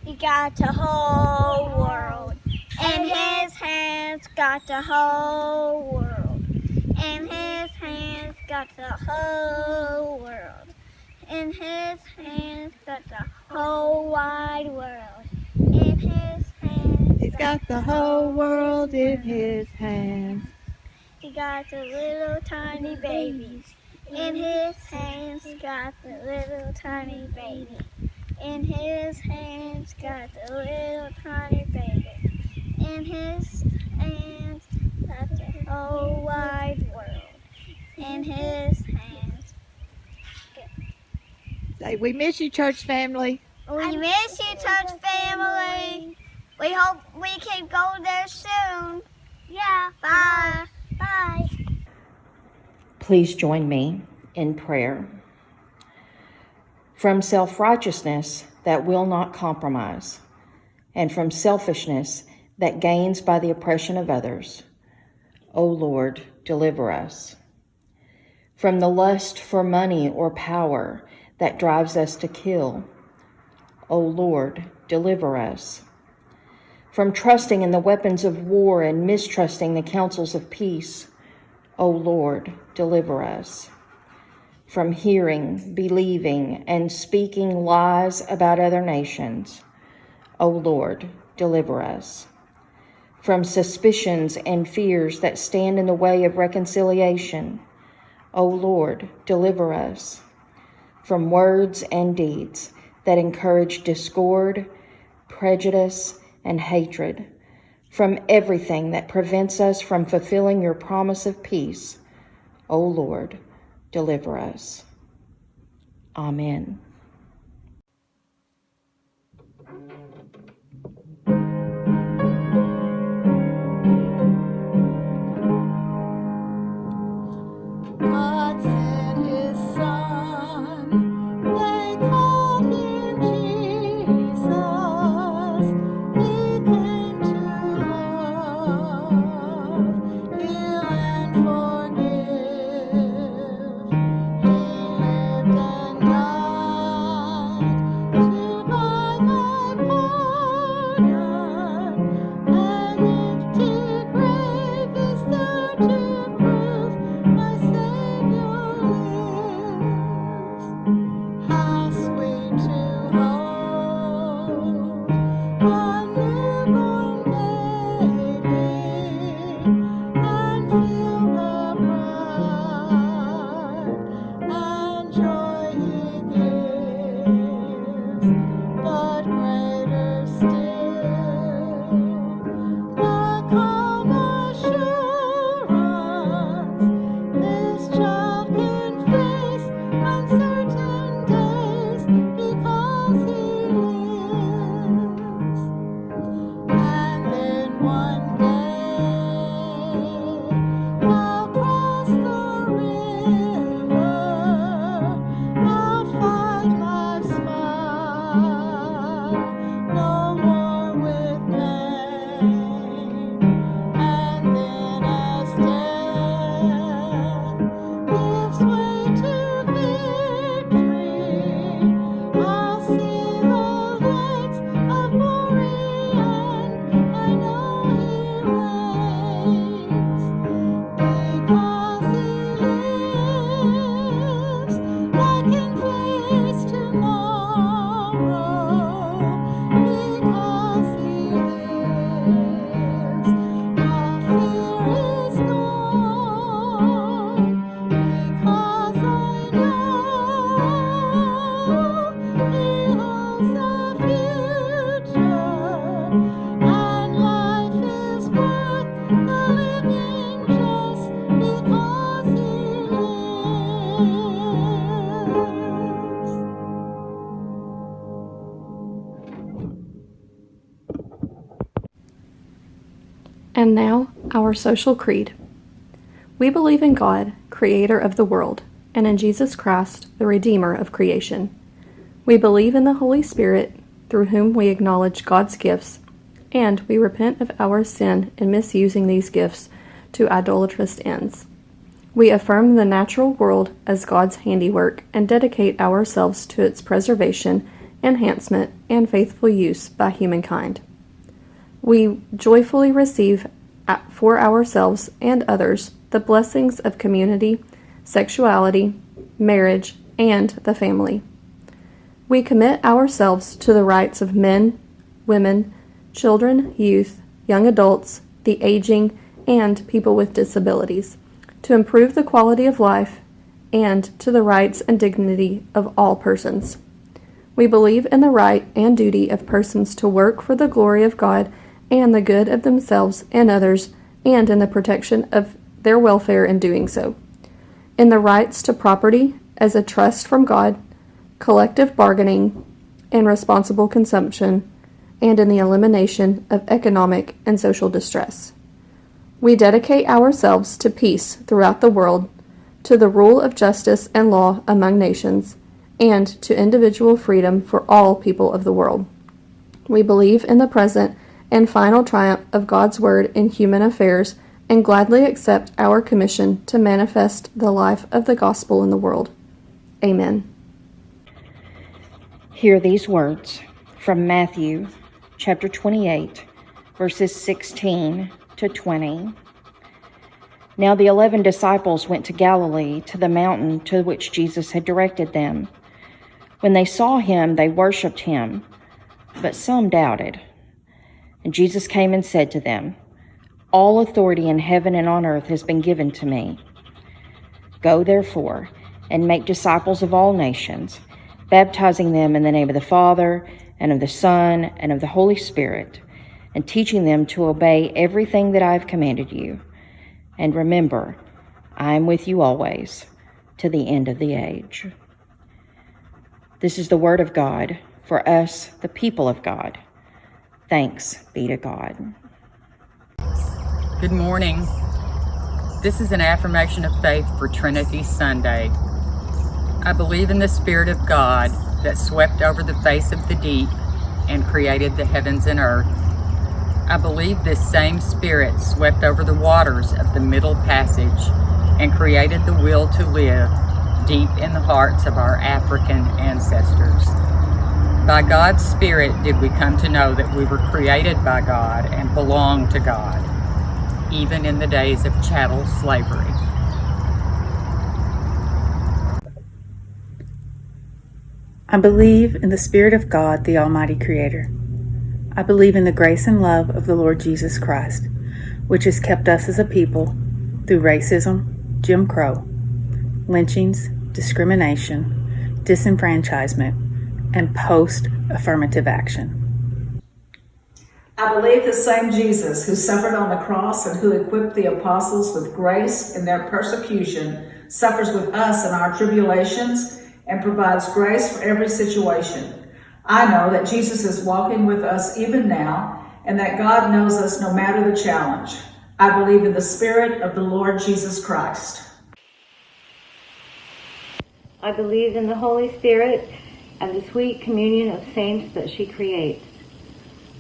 He got the whole world. In his hands got the whole world. In his hands got the whole world. In his hands got the whole wide world. In his hands He's got the whole world in his hands. He got the little tiny babies. In his hands got the little tiny baby. In his hands got the little tiny baby. In his hands got the whole wide world. In his hands. Say, we miss you, church family. We miss you, church family. We hope we can go there soon. Yeah. Bye. Bye. Please join me in prayer. From self-righteousness that will not compromise, and from selfishness that gains by the oppression of others, O Lord, deliver us. From the lust for money or power that drives us to kill, O Lord, deliver us. From trusting in the weapons of war and mistrusting the counsels of peace, O Lord, deliver us. From hearing, believing, and speaking lies about other nations, O Lord, deliver us. From suspicions and fears that stand in the way of reconciliation, O Lord, deliver us. From words and deeds that encourage discord, prejudice, and hatred, from everything that prevents us from fulfilling your promise of peace, O Lord, deliver us. Amen. God sent his son, they called him Jesus. He came to love, heal and forgive. He lived and died to buy my pardon. An empty grave is there to prove my Savior lives. How sweet to hold a newborn baby and feel the pride and joy he gives. But greater still, the calm assurance this child can face uncertain days because he lives. And then one day I'll cross the river, I'll fight life's fight no more with pain. And then as death gives way to victory, I'll see the lights of glory, and I know he reigns. Because he lives, I can face tomorrow. Because he lives, all fear is gone. Because I know he holds the future, and life is worth the living just because he lives. And now, our social creed. We believe in God, creator of the world, and in Jesus Christ, the Redeemer of creation. We believe in the Holy Spirit, through whom we acknowledge God's gifts, and we repent of our sin in misusing these gifts to idolatrous ends. We affirm the natural world as God's handiwork and dedicate ourselves to its preservation enhancement, and faithful use by humankind. We joyfully receive for ourselves and others the blessings of community, sexuality, marriage, and the family. We commit ourselves to the rights of men, women, children, youth, young adults, the aging, and people with disabilities, to improve the quality of life and to the rights and dignity of all persons. We believe in the right and duty of persons to work for the glory of God and the good of themselves and others, and in the protection of their welfare in doing so. In the rights to property as a trust from God, collective bargaining, and responsible consumption, and in the elimination of economic and social distress. We dedicate ourselves to peace throughout the world, to the rule of justice and law among nations, and to individual freedom for all people of the world. We believe in the present and final triumph of God's Word in human affairs and gladly accept our commission to manifest the life of the gospel in the world. Amen. Hear these words from Matthew chapter 28, verses 16 to 20. Now the 11 disciples went to Galilee, to the mountain to which Jesus had directed them. When they saw him, they worshipped him, but some doubted. And Jesus came and said to them, "All authority in heaven and on earth has been given to me. Go, therefore, and make disciples of all nations, baptizing them in the name of the Father, and of the Son, and of the Holy Spirit, and teaching them to obey everything that I have commanded you. And remember, I am with you always, to the end of the age." This is the word of God for us, the people of God. Thanks be to God. Good morning. This is an affirmation of faith for Trinity Sunday. I believe in the Spirit of God that swept over the face of the deep and created the heavens and earth. I believe this same Spirit swept over the waters of the Middle Passage and created the will to live deep in the hearts of our African ancestors. By God's Spirit did we come to know that we were created by God and belong to God, even in the days of chattel slavery. I believe in the Spirit of God, the Almighty Creator. I believe in the grace and love of the Lord Jesus Christ, which has kept us as a people through racism, Jim Crow, lynchings, discrimination, disenfranchisement, and post-affirmative action. I believe the same Jesus who suffered on the cross and who equipped the apostles with grace in their persecution suffers with us in our tribulations and provides grace for every situation. I know that Jesus is walking with us even now and that God knows us no matter the challenge. I believe in the Spirit of the Lord Jesus Christ. I believe in the Holy Spirit and the sweet communion of saints that she creates.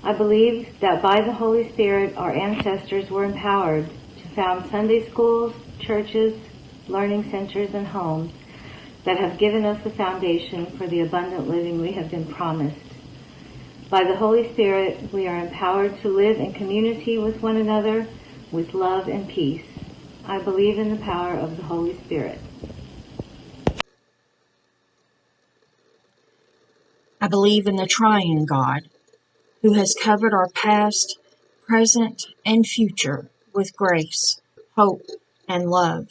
I believe that by the Holy Spirit our ancestors were empowered to found Sunday schools, churches, learning centers, and homes that have given us the foundation for the abundant living we have been promised. By the Holy Spirit, we are empowered to live in community with one another with love and peace. I believe in the power of the Holy Spirit. I believe in the triune God, who has covered our past, present, and future with grace, hope, and love.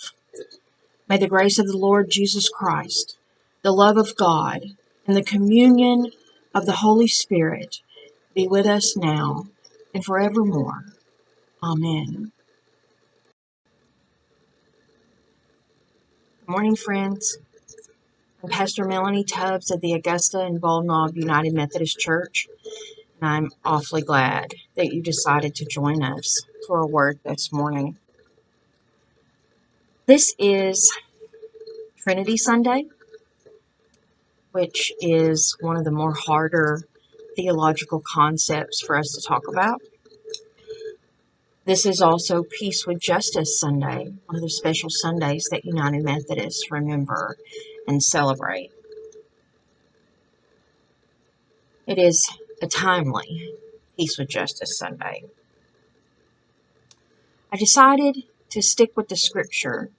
May the grace of the Lord Jesus Christ, the love of God, and the communion of the Holy Spirit be with us now and forevermore. Amen. Good morning, friends. I'm Pastor Melanie Tubbs of the Augusta and Bald Knob United Methodist Church, and I'm awfully glad that you decided to join us for a word this morning. This is Trinity Sunday, which is one of the more harder theological concepts for us to talk about. This is also Peace with Justice Sunday, one of the special Sundays that United Methodists remember and celebrate. It is a timely Peace with Justice Sunday. I decided to stick with the scripture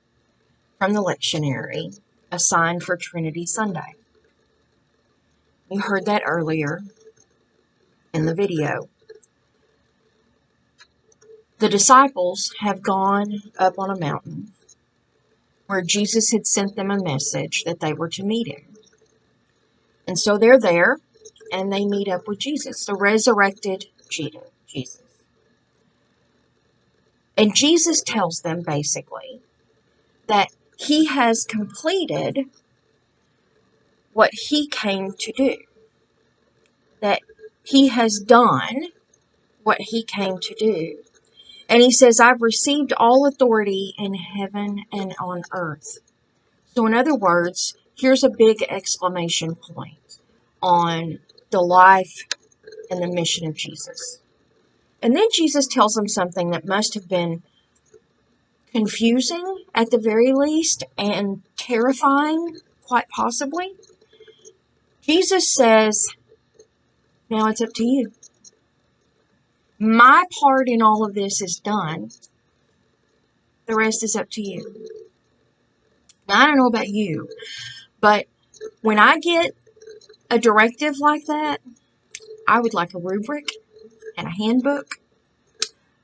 from the lectionary assigned for Trinity Sunday. You heard that earlier in the video. The disciples have gone up on a mountain where Jesus had sent them a message that they were to meet him. And so they're there and they meet up with Jesus, the resurrected Jesus. And Jesus tells them basically that he has completed what he came to do, that he has done what he came to do. And he says, I've received all authority in heaven and on earth. So in other words, here's a big exclamation point on the life and the mission of Jesus. And then Jesus tells them something that must have been confusing at the very least and terrifying, quite possibly. Jesus says, now it's up to you. My part in all of this is done. The rest is up to you. Now, I don't know about you, but when I get a directive like that, I would like a rubric and a handbook.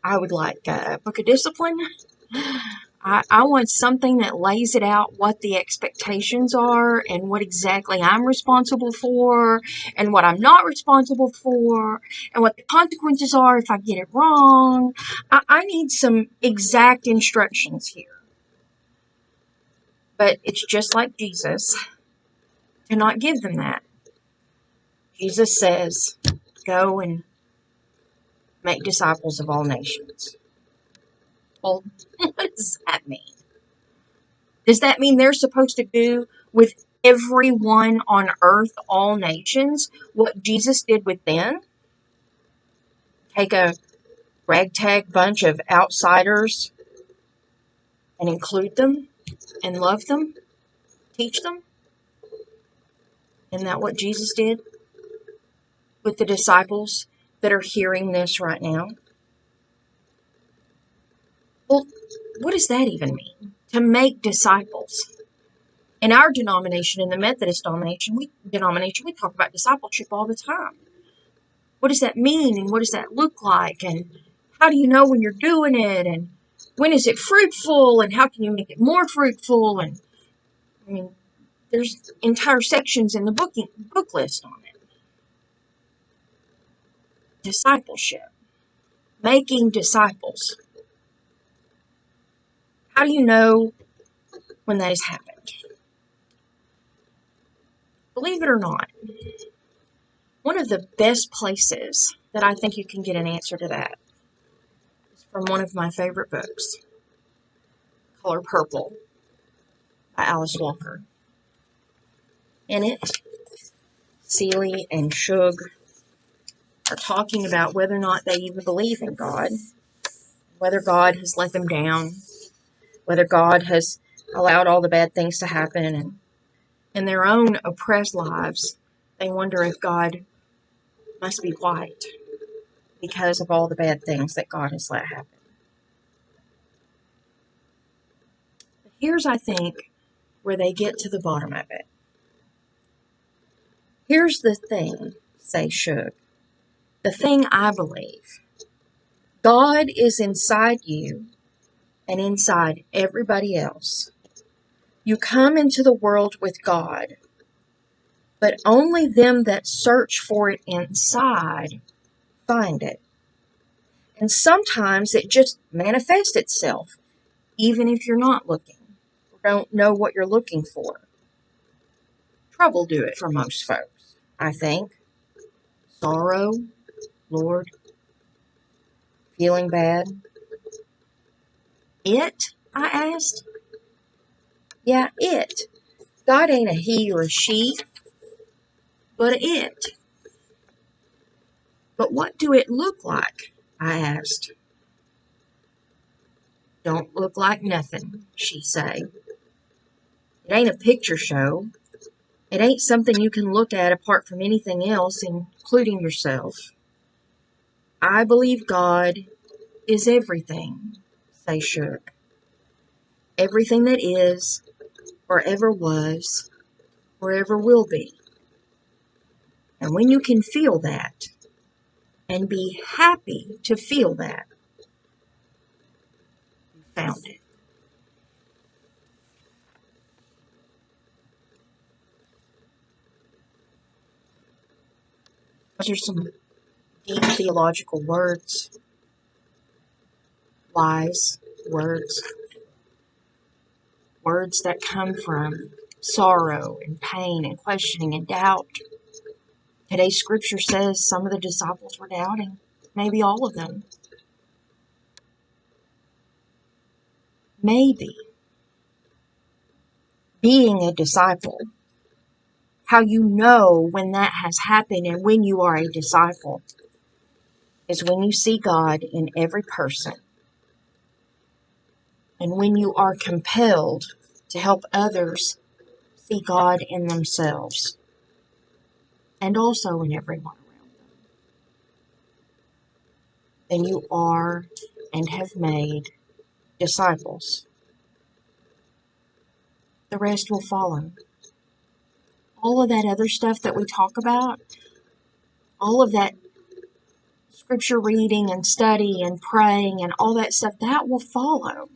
I would like a book of discipline. I want something that lays it out what the expectations are and what exactly I'm responsible for and what I'm not responsible for and what the consequences are if I get it wrong. I need some exact instructions here. But it's just like Jesus to not give them that. Jesus says, go and make disciples of all nations. Well, what does that mean? Does that mean they're supposed to do with everyone on earth, all nations, what Jesus did with them? Take a ragtag bunch of outsiders and include them and love them, teach them? Isn't that what Jesus did with the disciples that are hearing this right now? Well, what does that even mean? To make disciples. In our denomination, in the Methodist denomination, we talk about discipleship all the time. What does that mean, and what does that look like, and how do you know when you're doing it, and when is it fruitful, and how can you make it more fruitful? And I mean, there's entire sections in the book list on it. Discipleship, making disciples. How do you know when that has happened? Believe it or not, one of the best places that I think you can get an answer to that is from one of my favorite books, Color Purple by Alice Walker. In it, Celie and Shug are talking about whether or not they even believe in God, whether God has let them down, whether God has allowed all the bad things to happen, and in their own oppressed lives, they wonder if God must be white because of all the bad things that God has let happen. But here's, I think, where they get to the bottom of it. Here's the thing, say Shug. The thing I believe. God is inside you and inside everybody else. You come into the world with God, but only them that search for it inside find it. And sometimes it just manifests itself, even if you're not looking, or don't know what you're looking for. Trouble do it for most folks, I think. Sorrow, Lord, feeling bad. It, I asked. Yeah, it. God ain't a he or a she, but a it. But what do it look like? I asked. Don't look like nothing, she say. It ain't a picture show. It ain't something you can look at apart from anything else, including yourself. I believe God is everything, say Shook. Everything that is, or ever was, or ever will be. And when you can feel that, and be happy to feel that, you found it. Those are some deep theological words, wise words, words that come from sorrow and pain and questioning and doubt. Today's scripture says some of the disciples were doubting, maybe all of them. Maybe being a disciple, how you know when that has happened and when you are a disciple, is when you see God in every person and when you are compelled to help others see God in themselves and also in everyone around them. Then you are and have made disciples. The rest will follow. All of that other stuff that we talk about, all of that scripture reading and study and praying and all that stuff, that will follow.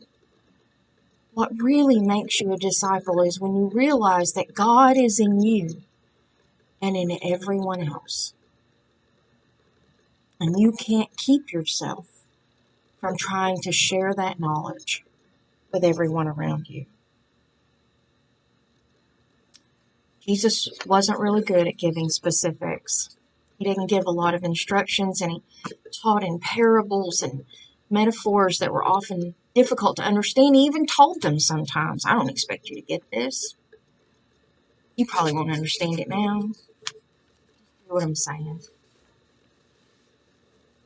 What really makes you a disciple is when you realize that God is in you and in everyone else. And you can't keep yourself from trying to share that knowledge with everyone around you. Jesus wasn't really good at giving specifics. He didn't give a lot of instructions, and he taught in parables and metaphors that were often difficult to understand. He even told them sometimes, I don't expect you to get this. You probably won't understand it now. You know what I'm saying?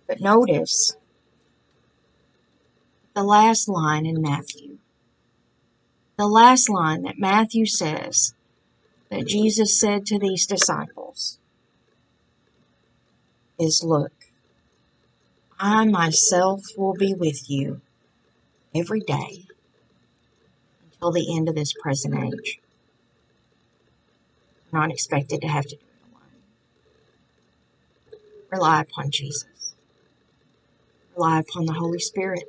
But notice the last line in Matthew. The last line that Matthew says that Jesus said to these disciples is, look, I myself will be with you every day until the end of this present age. You're not expected to have to do it alone. Rely upon Jesus. Rely upon the Holy Spirit.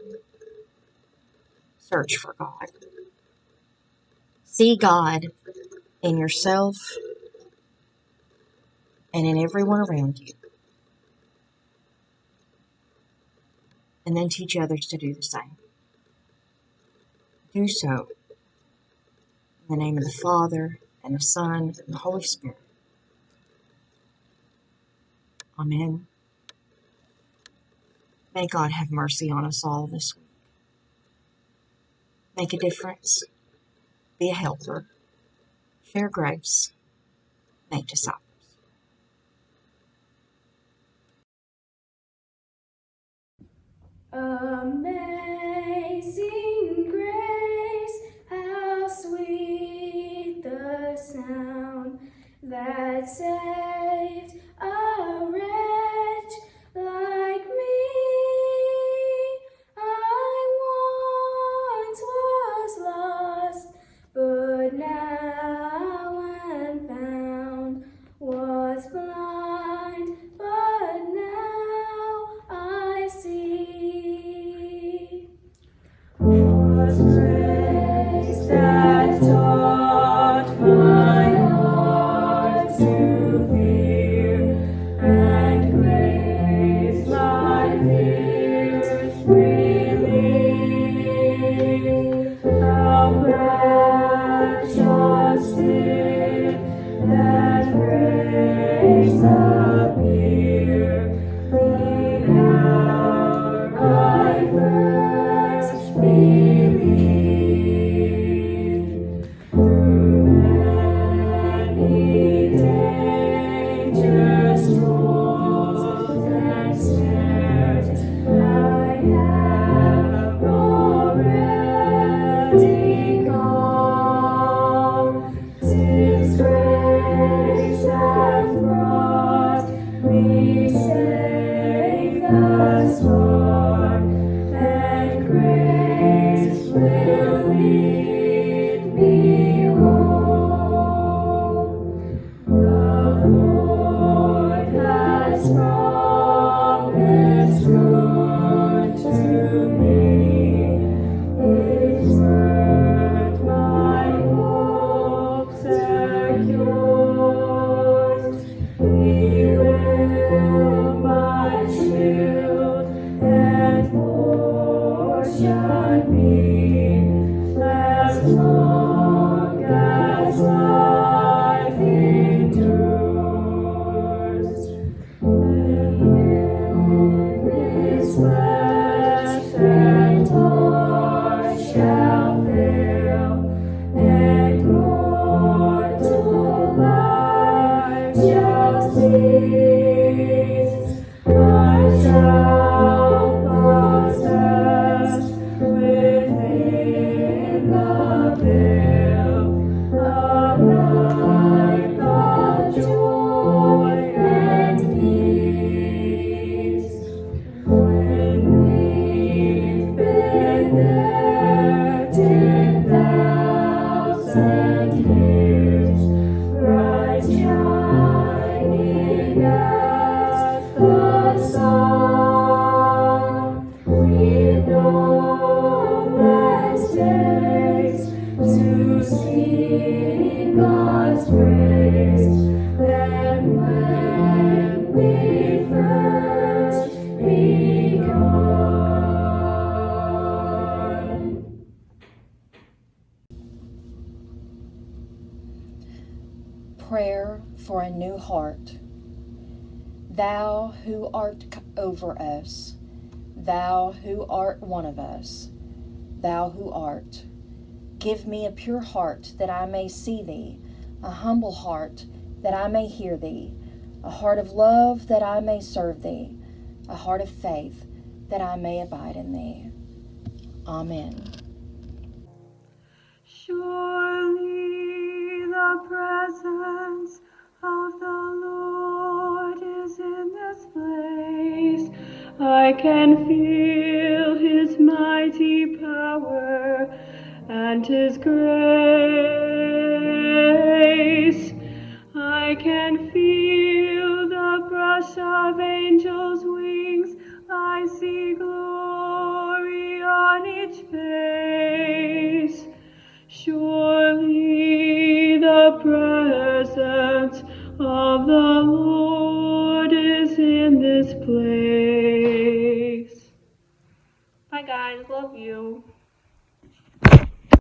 Search for God. See God in yourself and in everyone around you. And then teach others to do the same. Do so in the name of the Father, and the Son, and the Holy Spirit. Amen. May God have mercy on us all this week. Make a difference. Be a helper. Share grace. Make disciples. Amazing grace, how sweet the sound that saved a wretch like me. I once was lost, but now am found, was blind, but now I see. Was grace that taught my heart to fear, and grace my fears relieve. How precious did that grace appear, the hour I first believed. star, and grace will lead me home. The Lord has promised good to me. His word my hope secures. He will my shield and portion be, as long as life endures. And in this flesh and heart shall fail, and mortal life shall cease. I shall possess within the veil a life of joy and peace. When we've been there 10,000 years, bright shining as the sun, we've no less days to sing God's praise than when we first begun. Prayer for a new heart. Thou who art over us, thou who art one of us, thou who art, give me a pure heart that I may see thee, a humble heart that I may hear thee, a heart of love that I may serve thee, a heart of faith that I may abide in thee. Amen. Surely the presence of the Lord is in this place. I can feel His mighty power and His grace. I can feel the brush of angels' wings. I see glory on each face. Surely the presence of the Lord is in this place. Bye guys, love you.